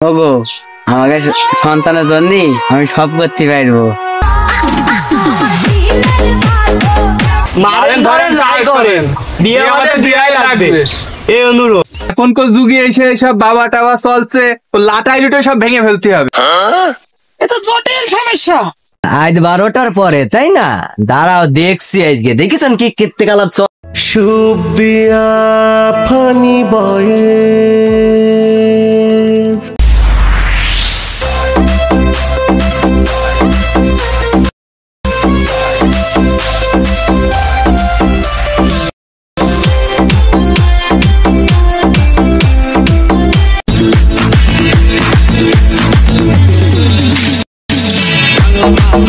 ওগো, আমাকে সন্তানের জন্য আমি সব করতে পারবো। মারেন ধরেন যাই করেন, বিয়ে আমাদের দিয়াই লাগবে এই অনুরোধ। এখনকার যুগে এসে সব বাবা টাবা চলছে, ও লাটাই লুটে সব ভেঙে ফেলতে হবে। এটা জটিল সমস্যা। আজ 12টার পরে, তাই না? দাঁড়াও দেখছি। আজকে দেখেছেন কি কেটে গেল। শুভ দিয়া ফানি বয়েজ।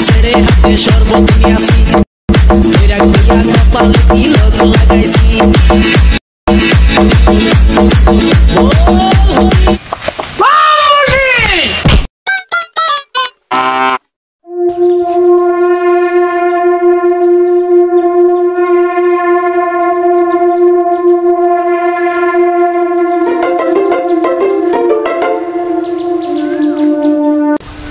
ছেড়ে হাতে শরবত নিয়ে আসি, কপাল তিলক লাগাইছি।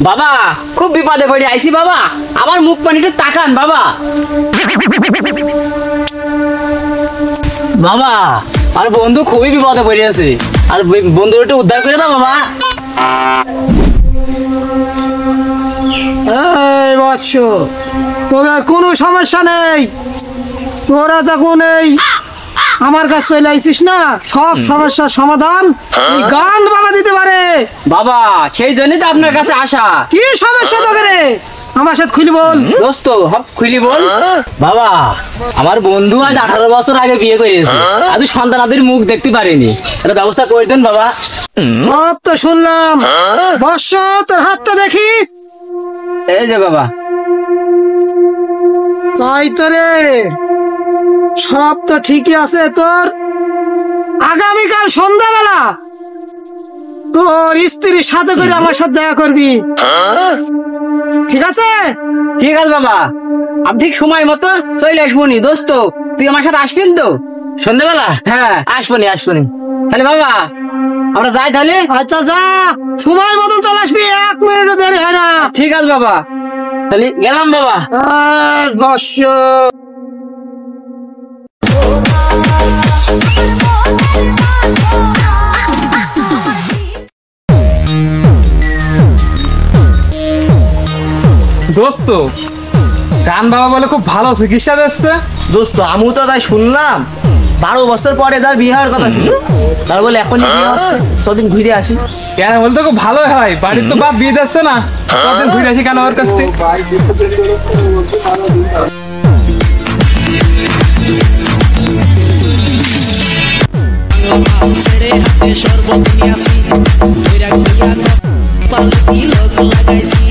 বাবা খুব বিপদে পড়ে আইছি বাবা, আমার মুখ পানি একটু তাকান বাবা। বাবা আর বন্ধু খুবই বিপদে পড়ে আছে, আর বন্ধুর একটু উদ্ধার করে দাও বাবা। এই বৎস, তোদের কোনো সমস্যা নেই। তোরা যখন এই আমার কাছে চলে আইছিস না, সব সমস্যার সমাধান এই গান বাবা দিতে পারে। বাবা সেই জন্যই তো আপনার কাছে আসা। কি সমস্যা তোকে রে? আমার সাথে খুলি বল। দোস্ত হপ খুলি বল। বাবা আমার বন্ধু আজ 18 বছর আগে বিয়ে করেছে, আজ সন্তানাদের মুখ দেখতে পারেনি, এটা ব্যবস্থা করে দেন বাবা। সব তো শুনলাম, বৎস তোর হাতটা দেখি। এই যে বাবা। তাই তো রে, সব তো ঠিকই আছে। তোর আগামীকাল সন্ধ্যাবেলা তোর স্ত্রীর সাথে করে আমার সাথে দেখা করবি, ঠিক আছে? ঠিক আছে বাবা, আপনি ঠিক সময় মতো চলে আসবনি। দোস্ত তুই আমার সাথে আসবেন তো সন্ধ্যাবেলা? হ্যাঁ আসবনি আসবনি। তাহলে বাবা আমরা যাই তাহলে। আচ্ছা যা, সময় মতন চলে আসবি, 1 মিনিটও দেরি হয় না। ঠিক আছে বাবা, তাহলে গেলাম বাবা। বৎস দোস্ত, গান বাবা বলে খুব ভালো চিকিৎসা দিচ্ছে। দোস্ত আমিও তো তাই শুনলাম, 12 বছর পরে তার বিয়ে হওয়ার কথা ছিল, তার বলে এখনই বিয়ে হচ্ছে, সদিন ঘুরে আসি। কেন বলতে খুব ভালোই হয়, বাড়ির তো বাপ বিয়ে দিচ্ছে না, কদিন ঘুরে আসি কেন ওর কাছ থেকে। ছেড়ে হাতে শরবত নিয়ে আসি, কপাল তিলক লাগাইছি।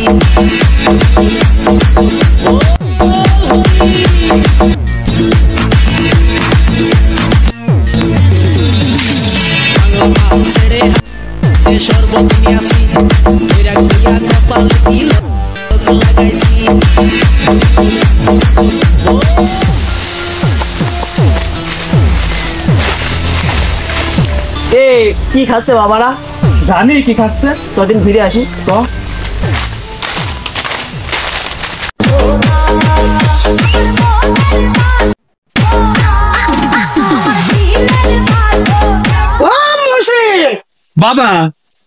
ছেড়ে হাতে শরবত নিয়ে আসি, কপাল তিলক লাগাইছি। এই কি খাচ্ছে বাবারা? জানি কি খাচ্ছে, সদিন ঘুরে আসি তো। বাবা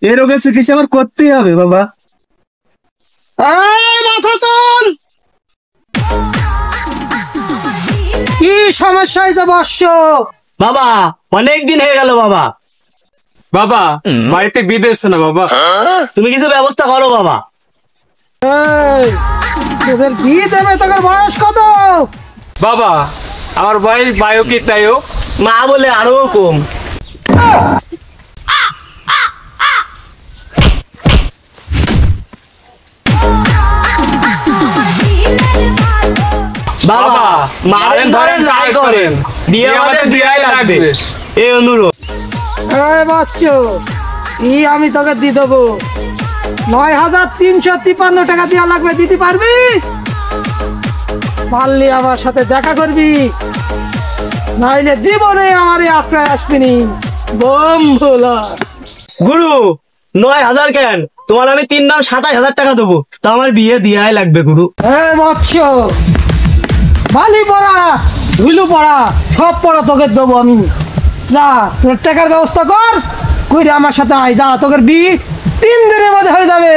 এই রোগের চিকিৎসা আমার করতেই হবে বাবা। মাথা চল, কি সমস্যা হয়েছে বৎস? বাবা অনেক দিন হয়ে গেল বাবা, বাবা বাড়িতে বিয়ে দিচ্ছে না বাবা, তুমি কিছু ব্যবস্থা করো বাবা। তোদের বিয়ে দেবে, তোদের বয়স কত? বাবা আমার বয়স বায়ো কি তাইও, মা বলে আরো কম। বাবা মারেন ধরেন যাই করেন, বিয়ে আমাদের দিয়াই লাগবে এই অনুরোধ। বৎস, আমি তোকে দিয়ে দেবো 9,353 টাকা দেওয়া লাগবে, দিতে পারবি? পারলি আমার সাথে দেখা করবি, নাইলে জীবনে আমার আঁকড়ায় আসবিনি। বোম ভোলা গুরু 9,000 কেন? তোমার আমি 3 নাম 27,000 টাকা দেবো। তো আমার বিয়ে দিয়াই লাগবে গুরু। বৎস, বালি পড়া ধুলু পড়া সব পড়া তোকে দেবো আমি। যা তোর টাকার ব্যবস্থা কর, কইরে আমার সাথে আয়। যা, তোকে বিয়ে 3 দিনের মধ্যে হয়ে যাবে।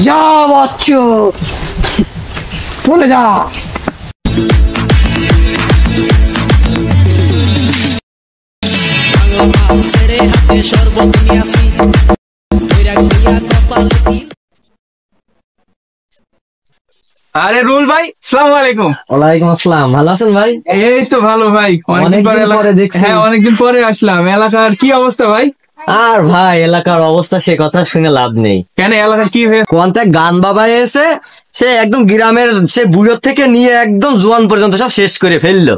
যা বৎস, চলে যা। বাংলা মাল ছেড়ে হাতে শরবত নিয়ে আসি বৈরাগ দিয়া কপালে তিল। আরে রুল ভাই, সালাম আলাইকুম। ওয়ালাইকুম আসসালাম, ভালো আছেন ভাই? এই তো ভালো ভাই, অনেকদিন পরে অনেকদিন পরে দেখছি। হ্যাঁ অনেকদিন পরে আসলাম। এলাকার কি অবস্থা ভাই? আর ভাই এলাকার অবস্থা সে কথা শুনে লাভ নেই। কেন এলাকার কি হয়ে? কোনটা গান বাবা এসে সে একদম গ্রামের সে বুড়ো থেকে নিয়ে একদম জোয়ান পর্যন্ত সব শেষ করে ফেললো।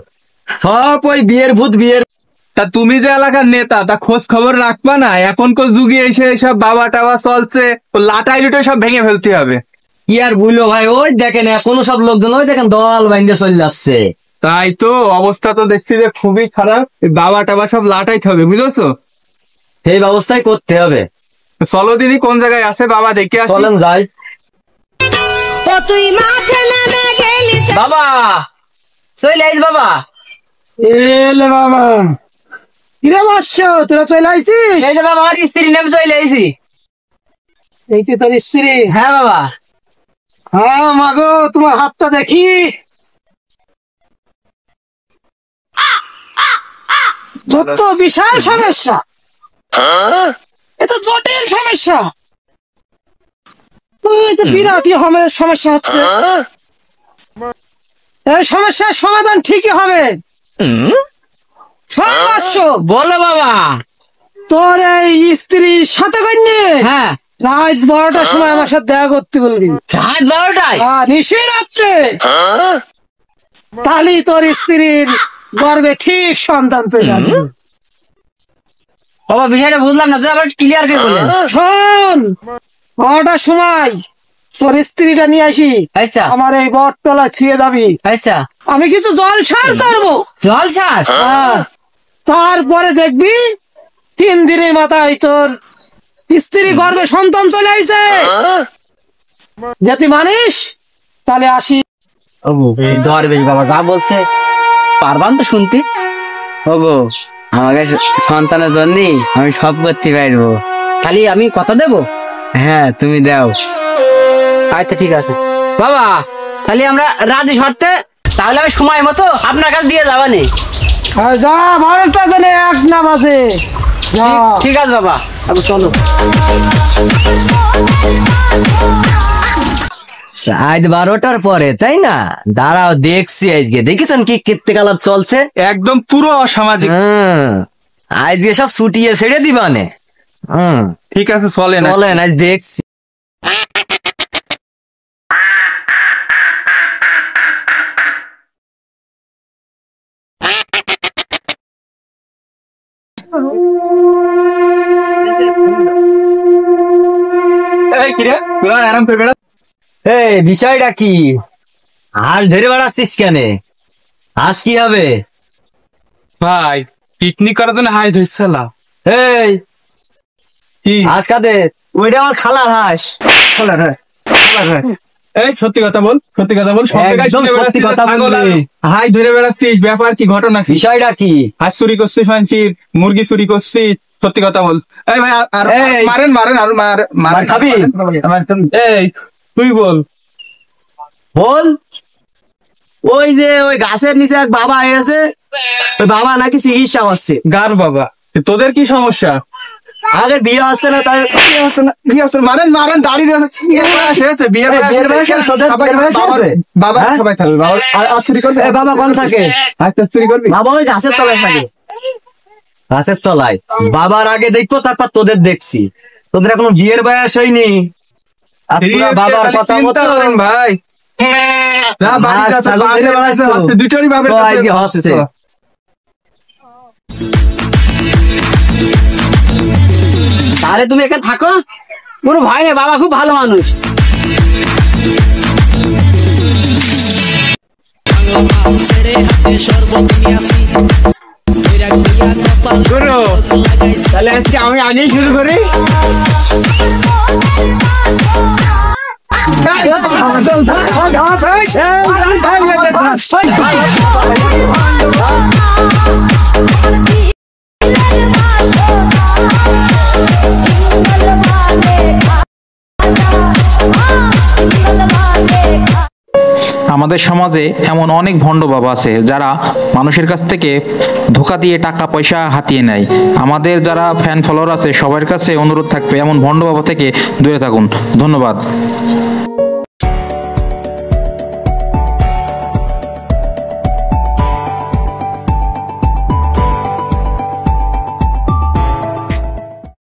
সব ওই বিয়ের ভূত বিয়ের। তা তুমি যে এলাকার নেতা, তা খোঁজ খবর রাখবা না? এখনকার যুগে এসে সব বাবা টাবা চলছে, ও লাটাই লুটাই সব ভেঙে ফেলতে হবে। কি আর বুঝলো ভাই, ওই দেখেন এখনো সব লোকজন ওই দেখেন দল বাইন্দে চলে যাচ্ছে। তাই তো অবস্থা তো দেখছি যে খুবই খারাপ। এই বাবা টাবা সব লাটাইতে হবে, বুঝেছো? সেই ব্যবস্থাই করতে হবে। চলো দিনই কোন জায়গায় আছে বাবা দেখে আসি। চলেন যাই। বাবা চলে আইস বাবা। এলে বাবা, কিরে বৎস, তোরা চলে আইছিস? এই যে বাবা, আমার স্ত্রীর নাম চলে আইছি। এই কি তোর স্ত্রী? হ্যাঁ বাবা। হ্যাঁ মাগো, তোমার হাতটা দেখি। যত বিশাল সমস্যা, এ তো জটিল সমস্যা। এই তো বিরাটই সমস্যা হচ্ছে। এই সমস্যার সমাধান ঠিকই হবে। শোন বৎস, বলো বাবা। তোর এই স্ত্রীর সাথে কন্যে হ্যাঁ, রাত 12টার সময় আমার সাথে দেখা করতে বলবি। রাত 12টায়? নিশি রাত্রে। তাহলে তোর স্ত্রীর গর্ভে ঠিক সন্তান চলে আসবে। বাবা বিষয়টা বুঝলাম না, যে আবার ক্লিয়ার করে বলেন। শোন, 12টার সময় তোর স্ত্রীটা নিয়ে আসি, আচ্ছা আমার এই বটতলা ছুঁয়ে যাবি। আচ্ছা। আমি কিছু জলসার করবো। জলসার? তারপরে দেখবি 3 দিনের মাথায় তোর স্ত্রী গর্ভে সন্তান চলে আইছে। যদি মানিস তাহলে আসি। ধরবেশ বাবা, যা বলছে পারবান তো শুনতে। ওগো, আমাকে সন্তানের জন্য আমি সব করতে পারবো। খালি আমি কথা দেব? হ্যাঁ তুমি দাও। আচ্ছা ঠিক আছে বাবা, তাহলে আমরা রাজি শর্তে, তাহলে আমি সময় মতো আপনার কাছে দিয়ে যাবানি। যা, 12টা জনে 1 না বাজে। ঠিক আছে বাবা, এখন চলো। আজ 12টার পরে, তাই না? দাঁড়াও দেখছি আজকে। দেখেছেন কি কীর্তিকলাপ চলছে? একদম পুরো অসামাজিক। আজকে সব ছুটিয়ে ছেড়ে দিবানে। ঠিক আছে চলেন। বলেন, আজ দেখছি। এই কিরে, তোরা আরাম করে বেড়া। এই বিষয়টা কি? হাঁস ধরে বেড়াচ্ছিস কেন? হাঁস কি হবে? ভাই পিকনিক করার জন্য হাই ধরছিলাম। এই কি হাঁস কাদের? ওইটা আমার খালার হাঁস। এই সত্যি কথা বল, সত্যি কথা বল। সব জায়গায় একদম শুনে সত্যি বেড়াচ্ছিস, কথা ছাগল আর বললি। হাই ধরে বেড়াচ্ছিস, ব্যাপার কি, ঘটনা কি? বিষয়টা কি? হাঁস চুরি করছিস, ফাঁসির মুরগি চুরি করছিস, সত্যি কথা বল। এই ভাই আর এই। মারেন মারেন আর মারেন খাবি? এই তুই বল। বল। ওই যে ওই গাছের নিচে এক বাবা এসে, ওই বাবা নাকি চিকিৎসা করছে। গার বাবা, তোদের কি সমস্যা? আমাদের বিয়ে হচ্ছে না, তাই বিয়ে হচ্ছে, মারেন মারেন, দাঁড়িয়ে বিয়ের বয়স হয়েছে, বিয়ের বয়স বিয়ের বয়স হয়েছে, তোদের বিয়ের বয়স হয়েছে? বাবা হ্যাঁ? সবাই থাকবে। বাবা আর চুরি করবে? এ বাবা কোন থাকে? আচ্ছা চুরি করবি? বাবা ওই গাছের তলায় থাকে। গাছের তলায় বাবার আগে দেখবো, তারপর তোদের দেখছি। তোদের এখনো বিয়ের বয়স হয়নি, আর তোরা বাবার কথা মতো চিন্তা করেন ভাই। যা বাড়ি যা, ছাগল বাড়ি ধরে যা, বেড়াচ্ছো। বাচ্চা দুটোরই বাপের তো কাছে আজকে হচ্ছে। তাহলে তুমি এখানে থাকো, কোনো ভয় নেই, বাবা খুব ভালো মানুষ। বাংলা মাল ছেড়ে হাতে শরবত নিয়ে আসি বৈরাগ দিয়া গুরু তাহলে আজকে আমি আগেই শুরু করি। আমাদের সমাজে এমন অনেক ভণ্ড বাবা আছে যারা মানুষের কাছ থেকে ধোঁকা দিয়ে টাকা পয়সা হাতিয়ে নেয়। আমাদের যারা ফ্যান ফলোয়ার আছে সবার কাছে অনুরোধ থাকবে এমন ভণ্ড বাবা থেকে দূরে থাকুন। ধন্যবাদ।